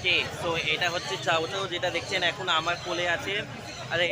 ওকে, তো এটা হচ্ছে চাউ চাউ, যেটা দেখছেন এখন আমার কোলে আছে। আরে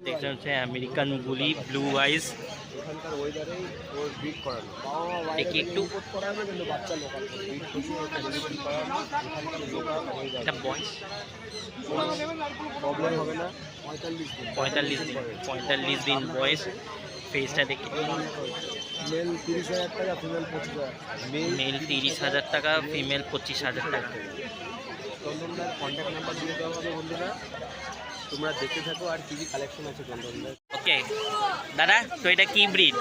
দেখছেন হচ্ছে আমেরিকান বুলি ব্লু আইস। এখানকার ওয়েদারেই ওর ব্রিড করানো। দেখি একটু করানো কিন্তু বাচ্চা লোকাল ব্রিড করছে, ব্রিড করানো এখানকার লোকাল ওয়েদার। এটা বয়স প্রবলেম হবে না। 45 দিন 45 দিন বয়স। ফেসটা দেখি, মেল 30,000 টাকা, ফিমেল 25,000। মেল 30,000 টাকা, ফিমেল 25,000 টাকা। চন্দনদার কন্ট্যাক্ট নাম্বার দিয়ে দেওয়া হবে বন্ধুরা, তোমরা দেখতে থাকো আর কি কি কালেকশন আছে চন্দনদার। ওকে দাদা, তো এটা কি ব্রিড?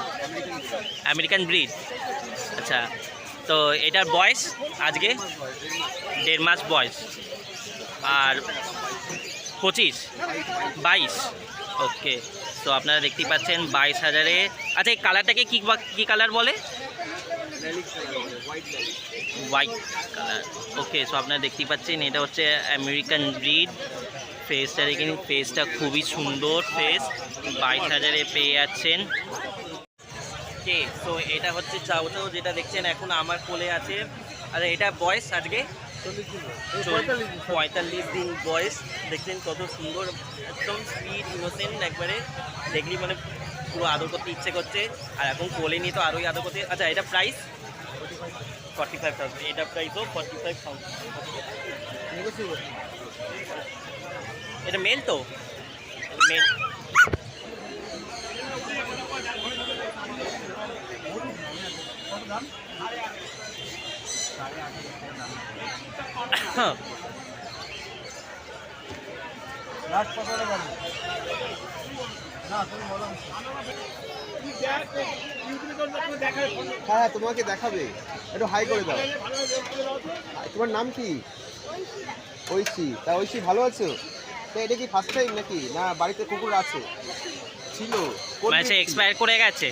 American breed. আচ্ছা, তো এটার বয়স আজকে 1.5 মাস বয়স, আর 22। ওকে, তো আপনারা দেখতেই পাচ্ছেন 22,000-এ। আচ্ছা, এই কালারটাকে কী কালার বলে? White colour. ওকে, সো আপনারা দেখতেই পাচ্ছেন এটা হচ্ছে আমেরিকান ব্রিড। ফেসটা দেখেন, ফেসটা খুবই সুন্দর ফেস। 22,000-এ পেয়ে যাচ্ছেন। ওকে, তো এটা হচ্ছে চাউ চাউ, যেটা দেখছেন এখন আমার কোলে আছে। আর এটা বয়স আজকে 45 দিন বয়স। দেখছেন কত সুন্দর, একদম সুইট ইনোসেন্ট, একবারে দেখলি মানে পুরো আদর করতে ইচ্ছে করছে। আর এখন কোলে নিয়ে তো আরোই আদর করতে। আচ্ছা, এটা প্রাইস 45,000। এটা প্রাইসও 45,000। এটা মেল তো? মেল। হ্যাঁ, হ্যাঁ তোমাকে দেখাবে, একটু হাই করে দাও। তোমার নাম কি? ঐশী। তা ঐশী ভালো আছো? তা এটা কি ফার্স্ট টাইম নাকি, না বাড়িতে কুকুর আছে? ছিল, মানে এক্সপায়ার করে গেছে।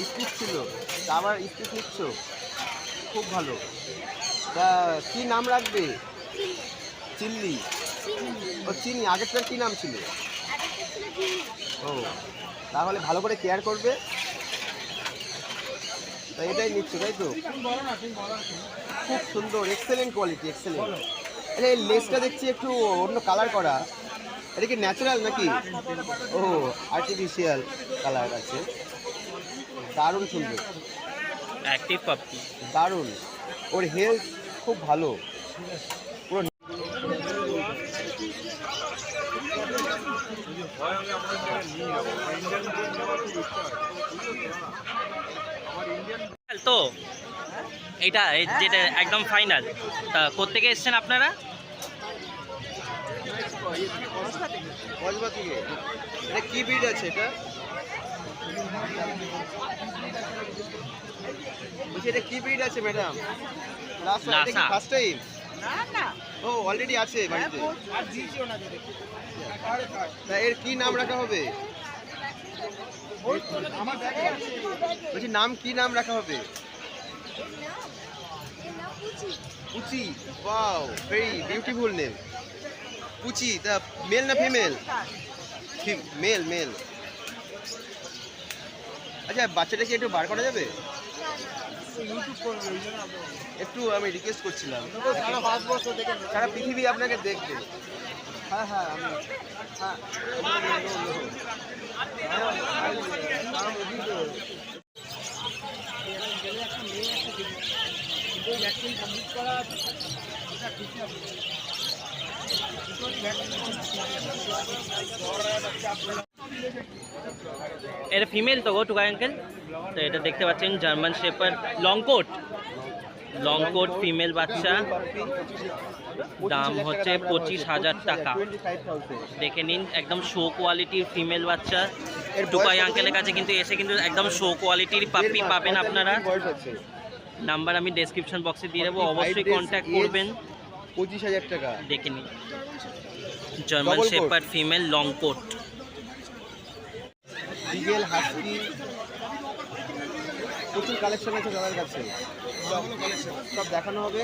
স্পিচ ছিল, তা আবার স্পিচ নিচ্ছ, খুব ভালো। তা কি নাম রাখবে? চিল্লি। ও চিনি, আগেরটার কি নাম ছিল? ও, তাহলে ভালো করে কেয়ার করবে। তা এটাই নিচ্ছ তাই তো? খুব সুন্দর, এক্সেলেন্ট কোয়ালিটি, এক্সেলেন্ট। এই লেসটা দেখছি একটু অন্য কালার করা, এটা কি ন্যাচারাল নাকি? ও, আর্টিফিশিয়াল কালার আছে। দারুণ সুন্দর, অ্যাক্টিভ পাপি। দারুণ। ওর হেলথ খুব ভালো পুরো। তো এটা যেটা একদম ফাইনাল, তা কোত্থেকে এসছেন আপনারা? কসবা থেকে। এটা কি ব্রিড আছে এটা? বলছি এটা কি ব্রিড আছে ম্যাডাম? লাসা। First time? ও, অলরেডি আছে বাড়িতে। তা এর কি নাম রাখা হবে? বলছি নাম কি নাম রাখা হবে? পুচি। ওয়াও, ভেরি বিউটিফুল নেম, পুচি। তা মেল না ফিমেল? Mail, mail. আচ্ছা, বাচ্চাটা কি একটু বার করা যাবে? একটু আমি রিকোয়েস্ট করছিলাম, সারা পৃথিবী আপনাকে দেখবে। হ্যাঁ হ্যাঁ, আমি হ্যাঁ। এটা ফিমেল তো গো টুকা আঙ্কেল। তো এটা দেখতে পাচ্ছেন German shepherd long coat female বাচ্চা। দাম হচ্ছে 25,000 টাকা। দেখে নিন, একদম শো কোয়ালিটির ফিমেল বাচ্চা। টুকাই আঙ্কেলের কাছে কিন্তু এসে কিন্তু একদম শো কোয়ালিটির পাপি পাবেন আপনারা। নাম্বার আমি ডেসক্রিপশন বক্সে দিয়ে দেবো, অবশ্যই কন্ট্যাক্ট করবেন। 25,000 টাকা। দেখে নিন, German shepherd female long coat. Beagle husky প্রচুর কালেকশন আছে দাদার কাছে, সব দেখানো হবে।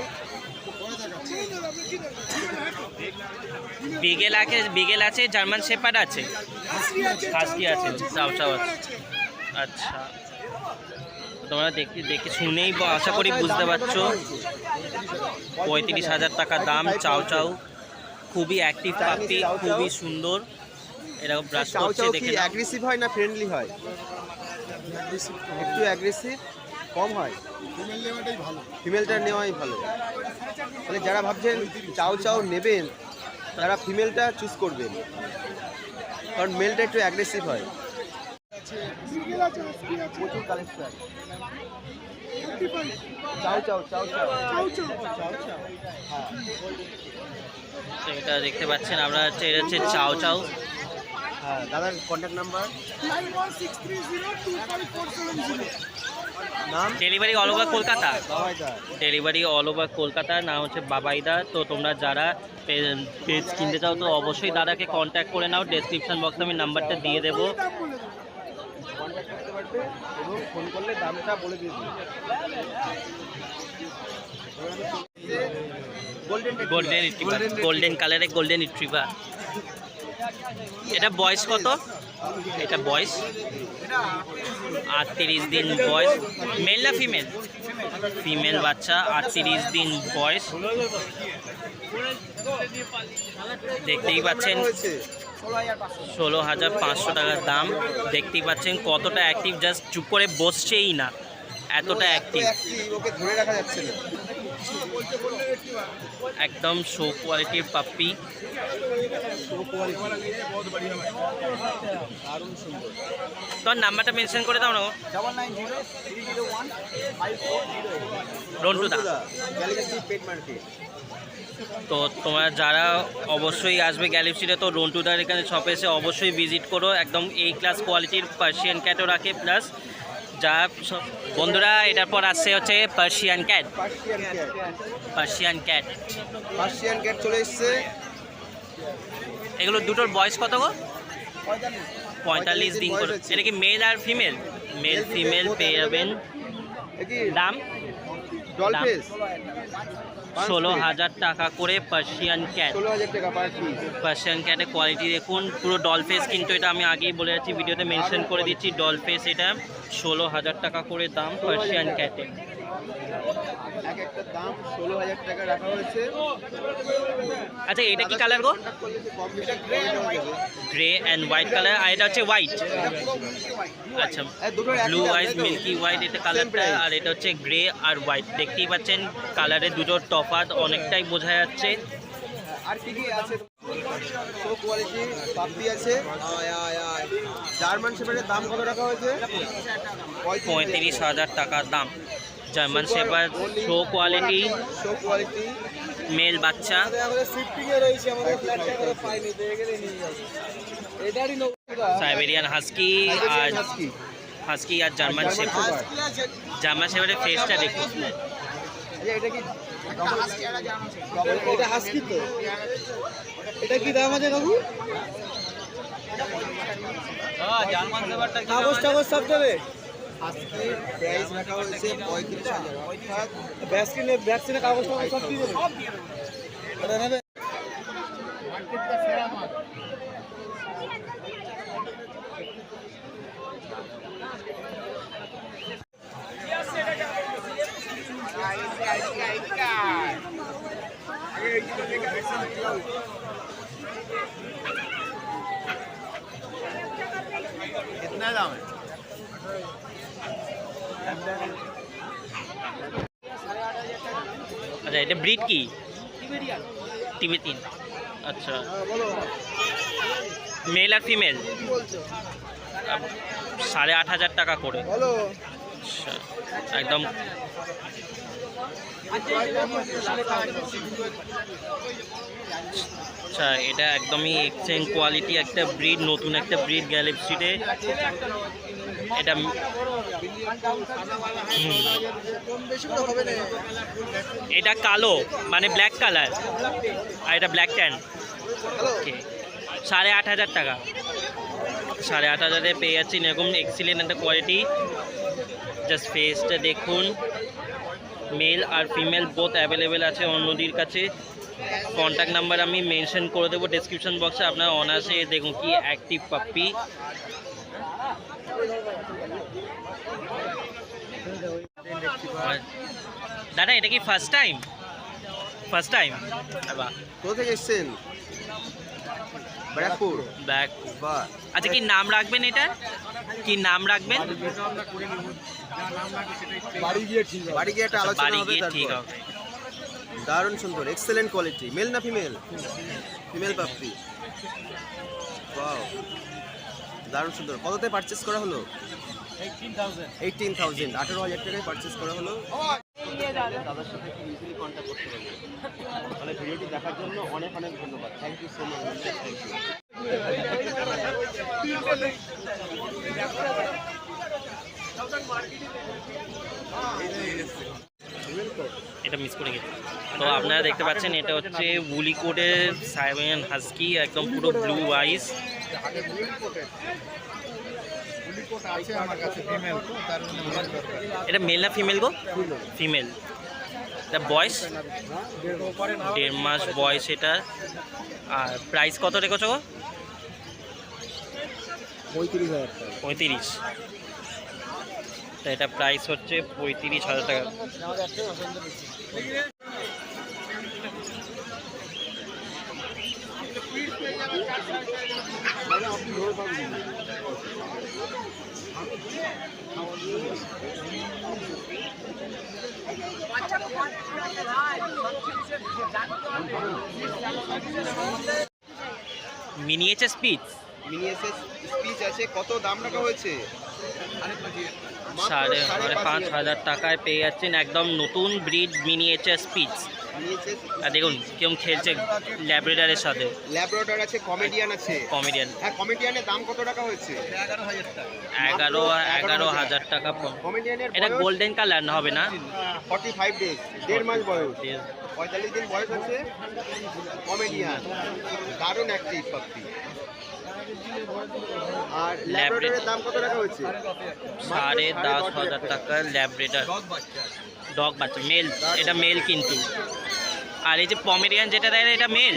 বিগেল আছে, জার্মান শেপার্ড আছে, হাস্কি আছে, চাও চাও আছে। আচ্ছা, তোমরা দেখে শুনেই আশা করি বুঝতে পারছো 35,000 টাকা দাম। চাও চাও খুবই অ্যাক্টিভ পাখি, খুবই সুন্দর। এরকম ব্রাশ চাও করছে চাও দেখে কি নাও। অ্যাগ্রেসিভ হয় না ফ্রেন্ডলি হয়? একটু অ্যাগ্রেসিভ কম হয়, ফিমেলটা নেওয়াই ভালো। তাহলে যারা ভাবছেন চাও চাও নেবেন তারা ফিমেলটা চুজ করবেন, কারণ মেলটা একটু অ্যাগ্রেসিভ হয়। প্রচুর কালেকশন। চাও চাও চাও চাও হ্যাঁ, তো এটা দেখতে পাচ্ছেন আপনারা হচ্ছে, এটা হচ্ছে চাও চাও। হ্যাঁ দাদার কন্ট্যাক্ট নাম্বার, নাম, ডেলিভারি অল ওভার কলকাতা, বাবাইদা। Delivery all over Kolkata. নাম হচ্ছে বাবাইদা। তো তোমরা যারা পেজ কিনতে চাও তো অবশ্যই দাদাকে কন্ট্যাক্ট করে নাও। ডেসক্রিপশন বক্সে আমি নাম্বারটা দিয়ে দেবো। কন্ট্যাক্ট করতে পারবে এবং ফোন করলে দামটা বলে দিয়ে দিবে। গোল্ডেন কালারের গোল্ডেন রিট্রিভার। এটা বয়স কত? এটা বয়স 38 দিন বয়স। মেল না ফিমেল? ফিমেল বাচ্চা, 38 দিন বয়স। দেখতেই পাচ্ছেন 16,500 টাকার দাম। দেখতেই পাচ্ছেন কতটা অ্যাক্টিভ, জাস্ট চুপ করে বসছেই না, এতটা অ্যাক্টিভ। ওকে ধরে রাখা যাচ্ছে না। একদম শো কোয়ালিটির পাপ্পি। দারুণ সুন্দর। তোর নাম্বারটা মেনশন করে দাও না গো। 9903015408 Rontu da. Galaxy pet market. তো তোমরা যারা অবশ্যই আসবে গ্যালাক্সিতে, তো রন্টুদার এখানে শপে এসে অবশ্যই ভিজিট করো। একদম এই ক্লাস কোয়ালিটির পার্সিয়ান ক্যাটও রাখে, প্লাস যা বন্ধুরা এটার পর আসছে হচ্ছে Persian cat. Persian cat, Persian cat চলে এসছে। এগুলো দুটোর বয়স কত গো? 45 দিন করে। এটা কি মেল আর ফিমেল? মেল ফিমেল পেয়ে যাবেন। দাম ডলফিস 16,000 টাকা করে পার্সিয়ান ক্যাট। 16,000 টাকা পার পিস। পার্সিয়ান ক্যাটের কোয়ালিটি দেখুন, পুরো ডলফেস, কিন্তু এটা আমি আগেই বলে যাচ্ছি, ভিডিওতে মেনশন করে দিচ্ছি ডলফেস। এটা 16,000 টাকা করে দাম পার্সিয়ান ক্যাটের। এক একটা দাম 16,000 টাকা রাখা হয়েছে। আচ্ছা, এটা কি কালার গো? গ্রে অ্যান্ড হোয়াইট কালার, আর এটা হচ্ছে হোয়াইট। আচ্ছা, ব্লু হোয়াইট, মিল্কি হোয়াইট এটা কালারটা, আর এটা হচ্ছে গ্রে আর হোয়াইট। দেখতেই পাচ্ছেন কালারের দুটোর তফাৎ অনেকটাই বোঝা যাচ্ছে। আর কি কি আছে? শো কোয়ালিটি পাপ্পি আছে। জার্মান শেপার্ডের দাম কত রাখা হয়েছে? 35,000 টাকা দাম। German shepherd show quality, show quality male বাচ্চা। সাইবেরিয়ান হাস্কি আর হাস্কি আর জার্মান শেপার্ড। জার্মান শেপার্ডের ফেসটা দেখুন। এটা কি এটা হাস্কি? তো এটা কি দাম আছে কাকু? কাগজ টাগজ সব দেবে। আজকের প্রাইস রাখা হয়েছে 35,000, অর্থাৎ ভ্যাকসিনে কাগজ টাগজ সব দিয়ে দেবে। এটা নেবে মার্কেটটা সেরা মাল। कितना दाम है? আচ্ছা, এটা ব্রিড কি? টিবেটিয়ান। আচ্ছা, মেল আর ফিমেল 8,500 টাকা করে। বলো আচ্ছা, একদম আচ্ছা, এটা একদমই এক্সচেঞ্জ কোয়ালিটি একটা ব্রিড, নতুন একটা ব্রিড গ্যালাক্সিতে। এটা এটা কালো, মানে ব্ল্যাক কালার, আর এটা ব্ল্যাক ট্যান। ওকে, 8,500 টাকা। 8,500-এ পেয়ে যাচ্ছেন এরকম এক্সিলেন্ট একটা কোয়ালিটি। জাস্ট ফেসটা দেখুন, মেল আর ফিমেল বোথ অ্যাভেলেবেল আছে অন্যদির কাছে। কন্ট্যাক্ট নাম্বার আমি মেনশন করে দেবো ডেসক্রিপশন বক্সে, আপনারা অনায়াসে দেখুন কি অ্যাক্টিভ পাপ্পি। দাদা এটা কি ফার্স্ট টাইম? First time? বাহ, কোথা থেকে এসছেন? ব্যারাকপুর। ব্যাক। বাহ, আচ্ছা, কি নাম রাখবেন এটার? কি নাম রাখবেন? বাড়ি গিয়ে একটা আলোচনা বাড়ি হবে গিয়ে ঠিক তারপর। হবে। দারুণ সুন্দর, এক্সেলেন্ট কোয়ালিটি। মেল না ফিমেল? Female puppy. ওয়াও, দারুণ সুন্দর। কততে পারচেস করা হলো? 18,000। 18,000 টাকায় পারচেস করা হলো। দাদার সাথে একটু ইজিলি কন্ট্যাক্ট করতে পারবে। তাহলে ভিডিওটি দেখার জন্য অনেক অনেক ধন্যবাদ। Thank you so much. Thank you. এটা মিস করে গেছি। তো আপনারা দেখতে পাচ্ছেন এটা হচ্ছে উলি কোটের সাইবেরিয়ান হাস্কি, একদম পুরো ব্লু আইস। এটা মেল না ফিমেল গো? ফিমেল। এটা বয়স 1.5 মাস বয়স এটা। আর প্রাইস কত রেখেছো গো? 35,000 টাকা। 35। তো এটা প্রাইস হচ্ছে 35,000 টাকা। মিনিয়েচার স্পিচ মিনিয়েচার স্পিচ আছে। কত দাম রাখা হয়েছে? 5,500 টাকায় পেয়ে যাচ্ছেন একদম নতুন ব্রিড মিনিয়েচার স্পিচ। আর দেখুন কেমন খেলছে ল্যাব্রাডরের সাথে। ল্যাব্রাডর আছে, কমেডিয়ান আছে। কমেডিয়ান। হ্যাঁ, কমেডিয়ানের দাম কত টাকা হয়েছে? 11,000 টাকা। কমেডিয়ানের এটা গোল্ডেন কালার না হবে না? 45 ডেজ, 1.5 মাস বয়স, 45 দিন বয়স আছে। কমেডিয়ান দারুণ অ্যাক্টিভ পাপ্পি। আর ল্যাব্রাডরের দাম কত টাকা হয়েছে? 10,500 টাকা ল্যাব্রাডর ডগ বাচ্চা, মেল। এটা মেল কিন্তু। আর এই যে পমেরিয়ান যেটা দেয় এটা মেল?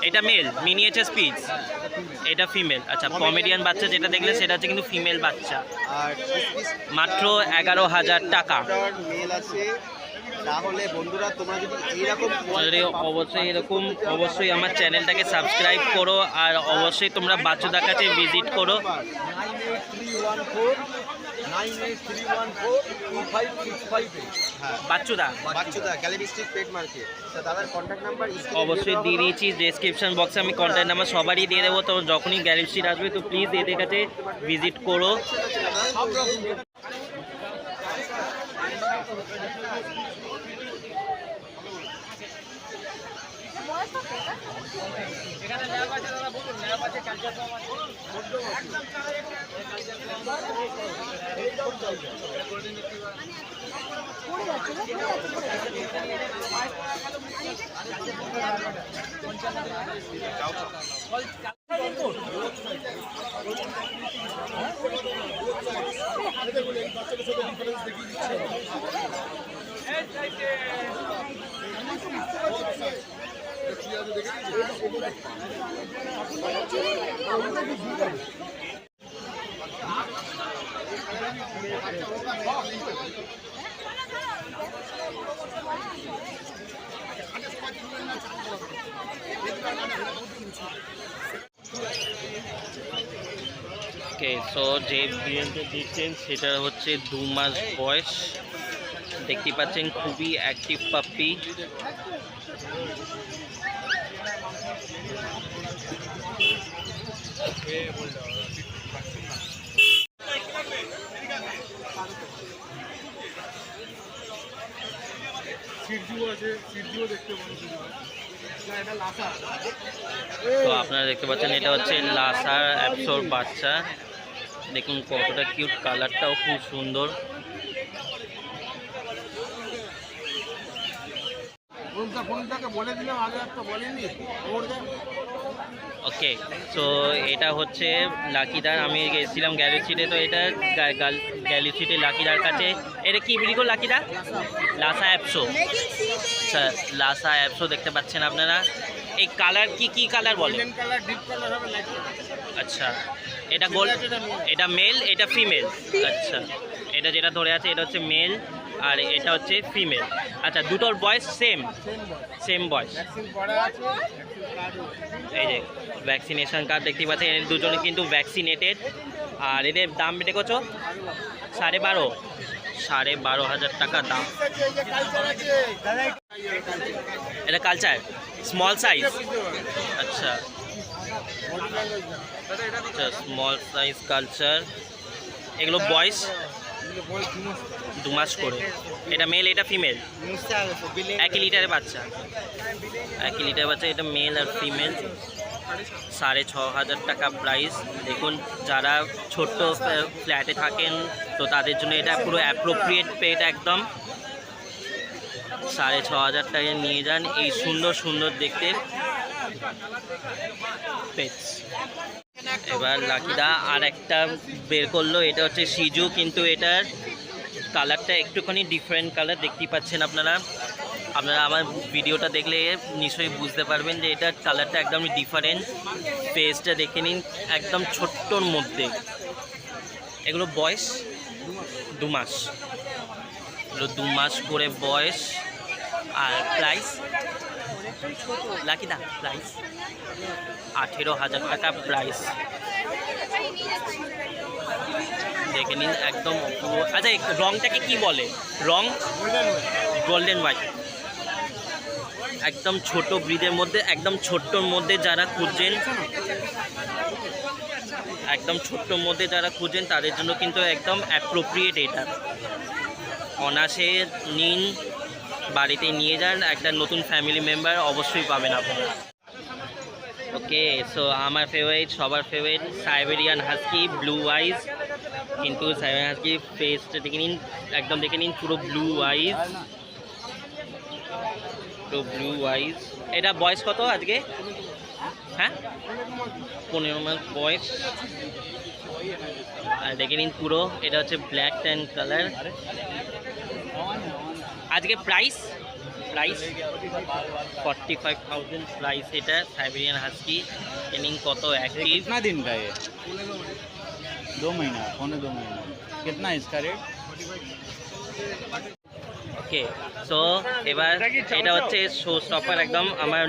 এটা মেল মিনিয়েচার স্পিচ, এটা ফিমেল। আচ্ছা, পমেরিয়ান বাচ্চা যেটা দেখলে সেটা হচ্ছে কিন্তু ফিমেল বাচ্চা। আর মাত্র 11,000 টাকা। মেল আছে। তাহলে বন্ধুরা তোমরা যদি এইরকম অবশ্যই আমার চ্যানেলটাকে সাবস্ক্রাইব করো, আর অবশ্যই তোমরা বাচ্চাদের কাছে ভিজিট করো। 9831425658। বাচ্চুদা গ্যালারি স্ট্রিট পেট মার্কেট। দাদার কন্ট্যাক্ট নাম্বার অবশ্যই দিয়ে দিয়েছি ডেসক্রিপশন বক্সে, আমি কন্ট্যাক্ট নাম্বার সবারই দিয়ে দেবো। তো যখনই গ্যালারি স্ট্রিট আসবে তো প্লিজ এদের কাছে ভিজিট করো। ওকে, সো যে বিরিয়ানিটা দিচ্ছেন সেটা হচ্ছে 2 মাস বয়স। দেখতে পাচ্ছেন খুবই অ্যাক্টিভ পাপ্পি। তো আপনারা দেখতে পাচ্ছেন এটা হচ্ছে লাসার অ্যাবসোর বাচ্চা। দেখুন কতটা কিউট, কালারটাও খুব সুন্দর। ওকে, সো এটা হচ্ছে লাকিদার। আমি গেছিলাম গ্যালিসিতে, তো এটা গ্যালিসিতে লাকিদার কাছে। এটা কি বিলি করো লাকিদা? লাসা অ্যাপসো। আচ্ছা, লাসা অ্যাপসো দেখতে পাচ্ছেন আপনারা। এই কালার কি কালার বলে? আচ্ছা, এটা গোল্ড, এটা মেল, এটা ফিমেল। আচ্ছা, এটা যেটা ধরে আছে এটা হচ্ছে মেল আর এটা হচ্ছে ফিমেল। আচ্ছা, দুটোর বয়স সেম বয়স। এই যে ভ্যাকসিনেশন কার্ড দেখতে পাচ্ছেন, এর দুজনে কিন্তু ভ্যাকসিনেটেড। আর এদের দাম বেটে কত? 12,500 টাকা দাম। এটা কালচার স্মল সাইজ। আচ্ছা, স্মল সাইজ কালচার। এগুলো বয়স 2 মাস করে। এটা মেল, এটা ফিমেল। 1 লিটারের বাচ্চা, 1 লিটারের বাচ্চা। এটা মেল আর ফিমেল। 6,500 টাকা প্রাইস। দেখুন, যারা ছোট্ট ফ্ল্যাটে থাকেন তো তাদের জন্য এটা পুরো অ্যাপ্রোপ্রিয়েট পেট একদম। 6,500 টাকায় নিয়ে যান এই সুন্দর সুন্দর দেখতে পেটস। এবার লাকিদা আর একটা বের করলো, এটা হচ্ছে সিজু, কিন্তু এটার কালারটা একটুখানি ডিফারেন্ট কালার দেখতেই পাচ্ছেন আপনারা আমার ভিডিওটা দেখলে নিশ্চয়ই বুঝতে পারবেন যে এটার কালারটা একদম ডিফারেন্ট। ফেসটা দেখে নিন, একদম ছোট্টর মধ্যে। এগুলো বয়স 2 মাস, এগুলো 2 মাস করে বয়স। আর প্রাইস লাকিদা, প্রাইস 18,000 টাকা প্রাইস। দেখে নিন একদম পুরো। আচ্ছা, রংটাকে কি বলে? রং গোল্ডেন হোয়াইট। একদম ছোট ব্রিডের মধ্যে, একদম ছোট্টর মধ্যে যারা খুঁজছেন, তাদের জন্য কিন্তু একদম অ্যাপ্রোপ্রিয়েট। এটা অনায়াসে নিন, বাড়িতে নিয়ে যান, একটা নতুন ফ্যামিলি মেম্বার অবশ্যই পাবেন আপনারা। ওকে, সো আমার ফেভারিট, সবার ফেভারিট সাইবেরিয়ান হাস্কি ব্লু আইজ। কিন্তু সাইবেরিয়ান হাস্কি ফেসটা দেখে নিন, একদম দেখে নিন পুরো ব্লু আইজ, পুরো ব্লু আইজ। এটা বয়স কত আজকে? হ্যাঁ, 15 মাস বয়স। আর দেখে নিন পুরো, এটা হচ্ছে ব্ল্যাক ট্যান কালার। আজকে প্রাইস 45,000 प्राइस। এটা সাইবেরিয়ান হাস্কি। ট্রেনিং কত অ্যাক্টিভ? कितना दिन का है? 2 महीना, 2.25 महीना। कितना है इसका रेट? ওকে, সো এবার এটা হচ্ছে শো স্টপার একদম আমার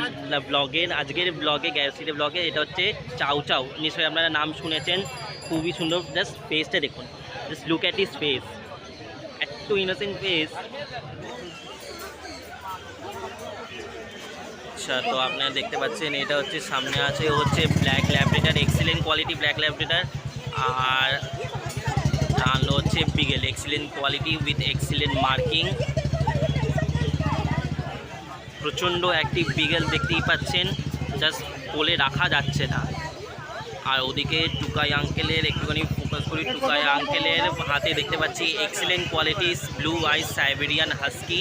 ব্লগের, আজকের ব্লগে, গ্যালাক্সিতে ব্লগে। এটা হচ্ছে চাউ চাউ। নিশ্চয়ই আপনারা নাম শুনেছেন, খুবই সুন্দর। জাস্ট ফেসটা দেখুন, just look at his face, এত ইনোসেন্ট ফেস। আচ্ছা, তো আপনারা দেখতে পাচ্ছেন এটা হচ্ছে সামনে আছে, হচ্ছে black Labrador, excellent quality black Labrador. আর ডানলো হচ্ছে beagle, excellent quality with excellent marking. প্রচণ্ড অ্যাক্টিভ বিগেল দেখতেই পাচ্ছেন, জাস্ট কোলে রাখা যাচ্ছে না। আর ওদিকে টুকাই আঙ্কেলের একটুখানি ফোকাস করি। টুকাই আঙ্কেলের হাতে দেখতে পাচ্ছি excellent quality blue eyes Siberian husky.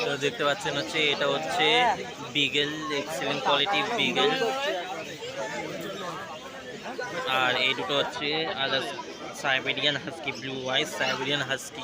তো দেখতে পাচ্ছেন হচ্ছে এটা হচ্ছে বিগেল, এক্সিলেন্ট কোয়ালিটি বিগেল। আর এই দুটো হচ্ছে other Siberian husky, blue eyes Siberian husky.